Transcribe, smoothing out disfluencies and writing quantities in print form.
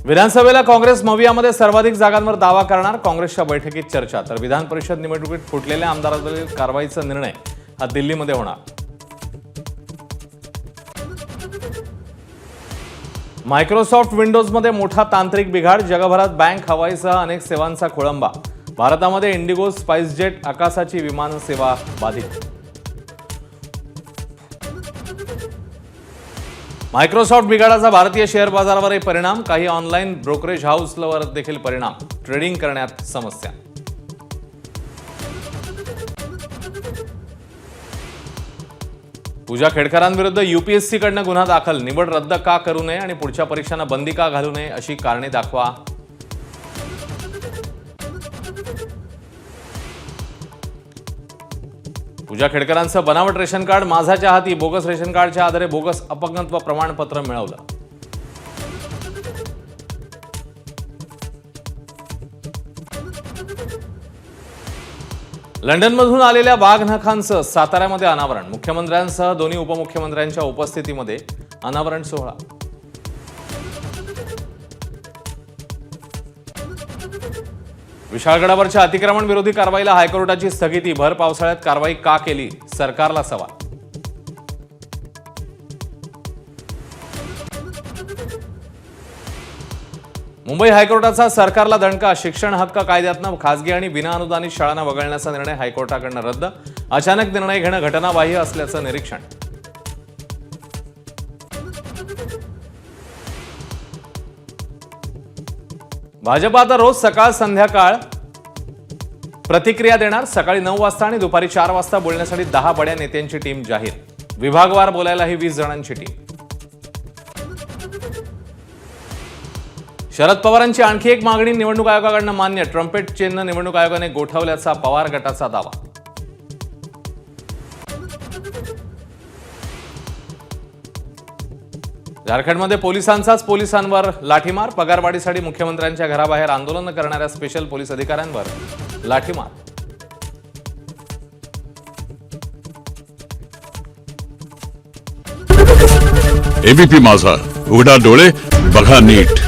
विधानसभेला काँग्रेस मवियामध्ये सर्वाधिक जागांवर दावा करणार, काँग्रेसच्या बैठकीत चर्चा। तर विधान परिषद निवडणुकीत फुटलेल्या आमदारांवरील कारवाईचा निर्णय हा दिल्लीमध्ये होणार। मायक्रोसॉफ्ट विंडोजमध्ये मोठा तांत्रिक बिघाड, जगभरात बँक, हवाईसह अनेक सेवांचा खोळंबा। भारतामध्ये इंडिगो, स्पाइसजेट, आकाशाची विमान सेवा बाधित। मायक्रोसॉफ्ट बिघाडाचा भारतीय शेअर बाजारावरही परिणाम, काही ऑनलाईन ब्रोकरेज हाऊसवर देखील परिणाम, ट्रेडिंग करण्यात समस्या। पूजा खेडकरांविरुद्ध यूपीएससीकडनं गुन्हा दाखल, निवड रद्द का करू नये आणि पुढच्या परीक्षांना बंदी का घालू नये अशी कारणे दाखवा। पूजा खेडकरांचं बनावट रेशन कार्ड, माझाच्या हाती, बोगस रेशन कार्डच्या आधारे बोगस अपंगत्व प्रमाणपत्र मिळवलं। लंडनमधून आलेल्या वाघनखांचं साताऱ्यामध्ये अनावरण, मुख्यमंत्र्यांसह दोन्ही उपमुख्यमंत्र्यांच्या उपस्थितीमध्ये अनावरण सोहळा। विशाळगडावरच्या अतिक्रमण विरोधी कारवाईला हायकोर्टाची स्थगिती, भर पावसाळ्यात कारवाई का केली, सरकारला सवाल। मुंबई हायकोर्टाचा सरकारला दणका, शिक्षण हक्क कायद्यातनं खासगी आणि विनाअनुदानित शाळांना वगळण्याचा निर्णय हायकोर्टाकडनं रद्द, अचानक निर्णय घेणं घटनाबाह्य असल्याचं निरीक्षण। भाजप आता रोज सकाळ संध्याकाळ प्रतिक्रिया देणार, सकाळी 9 वाजता आणि दुपारी 4 वाजता बोलण्यासाठी 10 बड्या नेत्यांची टीम जाहीर, विभागवार बोलायलाही 20 जणांची टीम। शरद पवारांची आणखी एक मागणी निवडणूक आयोगाकडनं मान्य, ट्रम्पेट चिन्ह निवडणूक आयोगाने गोठवल्याचा पवार गटाचा दावा। झारखंडमध्ये पोलिसांचाच पोलिसांवर लाठीमार, पगारवाढीसाठी मुख्यमंत्र्यांच्या घराबाहेर आंदोलन करणाऱ्या स्पेशल पोलीस अधिकाऱ्यांवर लाठीमार। एबीपी माझा, उघडा डोळे बघा नीट।